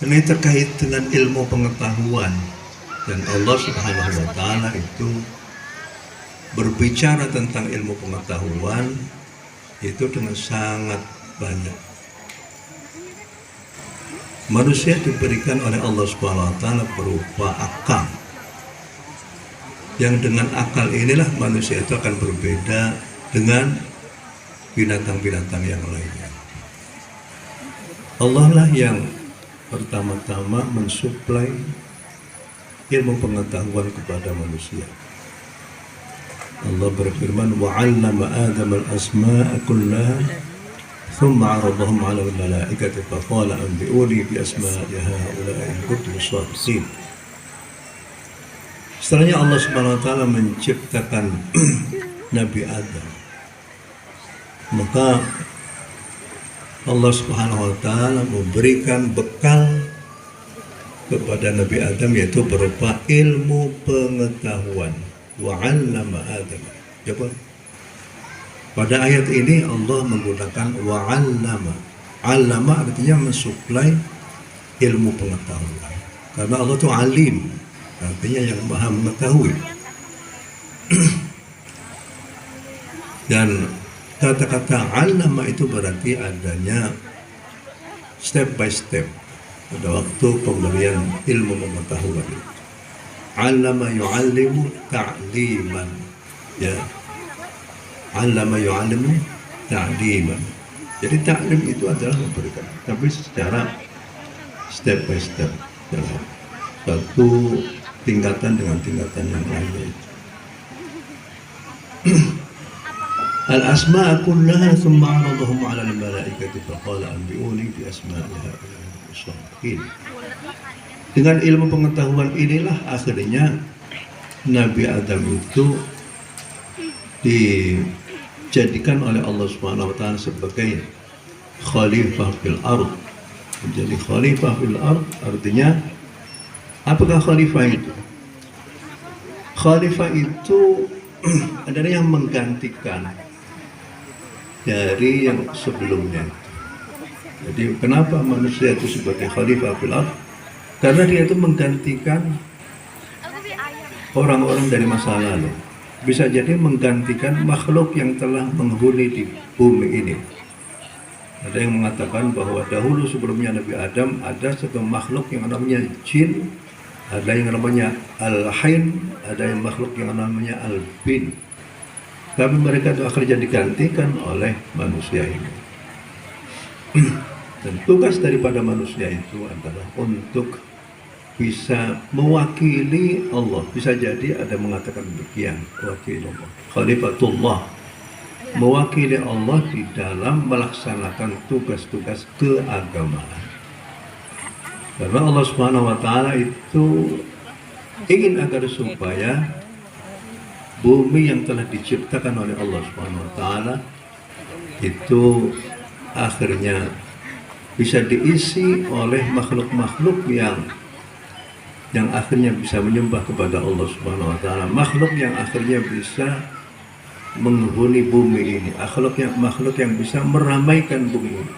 Ini terkait dengan ilmu pengetahuan, dan Allah Subhanahu wa Ta'ala itu berbicara tentang ilmu pengetahuan itu dengan sangat banyak. Manusia diberikan oleh Allah Subhanahu wa Ta'ala berupa akal, yang dengan akal inilah manusia itu akan berbeda dengan binatang-binatang yang lainnya. Allah lah yang pertama-tama mensuplai ilmu pengetahuan kepada manusia. Allah berfirman, وَعَلَّمَ آدَمَ الْأَسْمَاءَ كُلَّهَا ثُمَّ عَرَضَهُمْ عَلَى الْمَلَائِكَةِ فَقَالَ أَنْبِئُونِي بِأَسْمَاءِ هَؤُلَاءِ إِنْ كُنتُمْ صَادِقِينَ. Setelahnya Allah Subhanahu wa Ta'ala menciptakan Nabi Adam, maka Allah Subhanahu wa Ta'ala memberikan bekal kepada Nabi Adam, yaitu berupa ilmu pengetahuan. Wa'allama Adam. Coba. Pada ayat ini Allah menggunakan wa'allama. Allama artinya mensuplai ilmu pengetahuan. Karena Allah itu alim, artinya yang maha mengetahui. Dan kata-kata allama itu berarti adanya step by step pada waktu pemberian ilmu pengetahuan. Allama yu'allimu ta'liman, ya. Allama yu'allimu ta'liman. Jadi ta'lim itu adalah memberikan, tapi secara step by step, dalam satu tingkatan dengan tingkatan yang lainnya. Al-asma'a kullaha thumma 'aradahum 'ala al-malaikati faqala anbi'uni bi asma'i ha'ula'i. Dengan ilmu pengetahuan inilah akhirnya Nabi Adam itu dijadikan oleh Allah Subhanahu wa Ta'ala sebagai khalifah fil ard. Menjadi khalifah fil ard artinya, apakah khalifah itu? Khalifah itu adalah yang menggantikan dari yang sebelumnya. Jadi kenapa manusia itu sebagai khalifah fil ard? Karena dia itu menggantikan orang-orang dari masa lalu. Bisa jadi menggantikan makhluk yang telah menghuni di bumi ini. Ada yang mengatakan bahwa dahulu sebelumnya Nabi Adam ada satu makhluk yang namanya jin, ada yang namanya al-hain, ada yang makhluk yang namanya al-bin. Tapi mereka itu akhirnya digantikan oleh manusia ini. Dan tugas daripada manusia itu adalah untuk bisa mewakili Allah. Bisa jadi ada mengatakan demikian, wakil Allah, khalifatullah, mewakili Allah di dalam melaksanakan tugas-tugas keagamaan. Karena Allah Subhanahu wa Ta'ala itu ingin agar supaya bumi yang telah diciptakan oleh Allah Subhanahu wa Ta'ala itu akhirnya bisa diisi oleh makhluk-makhluk yang akhirnya bisa menyembah kepada Allah Subhanahu wa Ta'ala, makhluk yang akhirnya bisa menghuni bumi ini, makhluk yang bisa meramaikan bumi ini.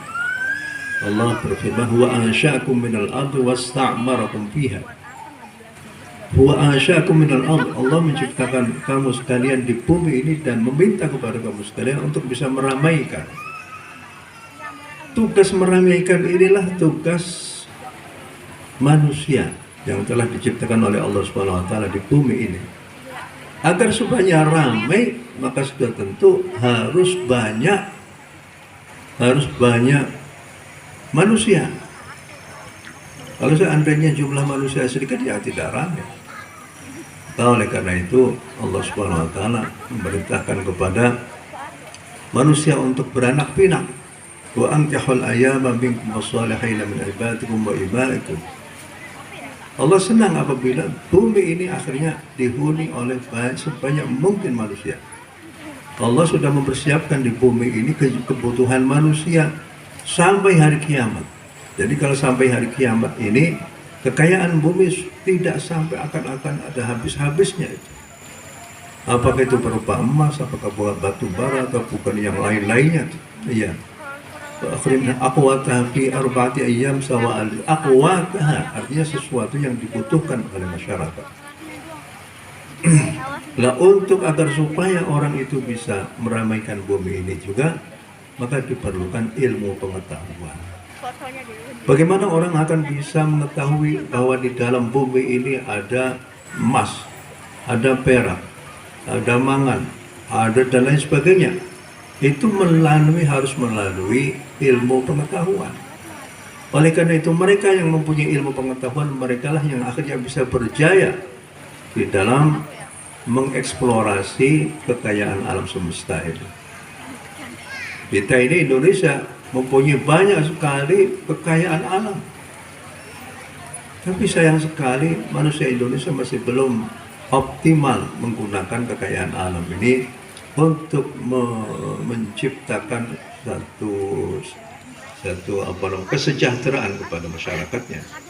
Allah berfirman, huwa ansha'akum minal ardi wasta'marakum fiha. Huwa ansha'akum minal ardi. Allah menciptakan kamu sekalian di bumi ini dan meminta kepada kamu sekalian untuk bisa meramaikan. Tugas meramaikan inilah tugas manusia yang telah diciptakan oleh Allah Subhanahu wa Ta'ala di bumi ini. Agar supaya ramai, maka sudah tentu harus banyak manusia. Kalau seandainya jumlah manusia sedikit, ya tidak ramai. Oleh karena itu Allah Subhanahu wa Ta'ala memerintahkan kepada manusia untuk beranak pinak. Wa ankihul ayyama minkum was-salihin min ibadikum wa imaikum. Allah senang apabila bumi ini akhirnya dihuni oleh sebanyak mungkin manusia. Allah sudah mempersiapkan di bumi ini kebutuhan manusia sampai hari kiamat. Jadi kalau sampai hari kiamat ini, kekayaan bumi tidak sampai akan ada habis-habisnya itu. Apakah itu berupa emas, apakah berupa batu bara, atau bukan yang lain-lainnya. Iya. Akhirnya aqwataha fi arba'ati ayyam sawa'al. Aqwataha artinya sesuatu yang dibutuhkan oleh masyarakat. Nah, untuk agar supaya orang itu bisa meramaikan bumi ini juga, maka diperlukan ilmu pengetahuan. Bagaimana orang akan bisa mengetahui bahwa di dalam bumi ini ada emas, ada perak, ada mangan, ada dan lain sebagainya? Itu harus melalui ilmu pengetahuan. Oleh karena itu mereka yang mempunyai ilmu pengetahuan, mereka lah yang akhirnya bisa berjaya di dalam mengeksplorasi kekayaan alam semesta itu. Kita ini Indonesia mempunyai banyak sekali kekayaan alam. Tapi sayang sekali manusia Indonesia masih belum optimal menggunakan kekayaan alam ini untuk menciptakan satu kesejahteraan kepada masyarakatnya.